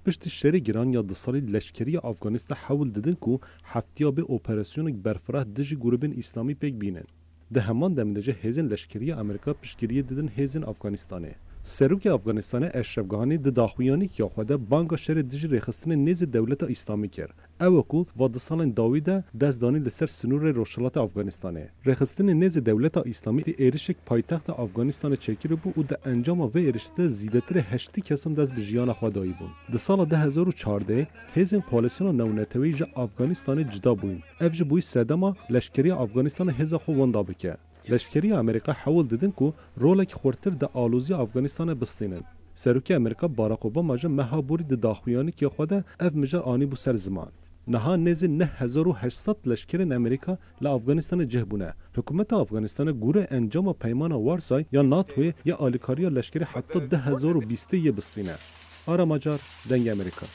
پشت شری گران یا دسالی لشکری افغانستان حول دادن کو هفتیا به اپراسیون برفراه دژ گروهن اسلامی پک بینن. ده همان دمدجه هزین لشکری امریکا پیشگیری دادن هزین افغانستانه. سروک افغانستان اشرفگاهانی د داخویانی که خواده بانگا شهر دژ رخستن نیز دولت اسلامی کرد. او کو و د سالن داویده دزدانی لسر سنور روشلات افغانستانه. رخستن نیز دولت اسلامی ایرشک پایتخت افغانستان چکیر بو او د انجام و ایرشته زیدتر 8 کسم دست به جیان خودایی بون. د سال 2014 هزین پالیسیون نونتوی ج افغانستان جدا بوین. افج بوی سدما لشکری افغانستان هزا خو وندا بکه. لشکری امریکا حول دیدن کو رولک خورتر د آلوزی افغانستان بستینن. سروکی امریکا باراک اوباما جه مهابوری د داخویانی که خواده اف مجر آنی بو سر زمان. نها نزد 9800 لشکر امریکا ل افغانستان جهبونه. حکومت افغانستان گوره انجام پیمان وارسای یا ناتو یا آلیکاریا لشکر حتی 10,020 بستینه. آرا مجار دنگ امریکا.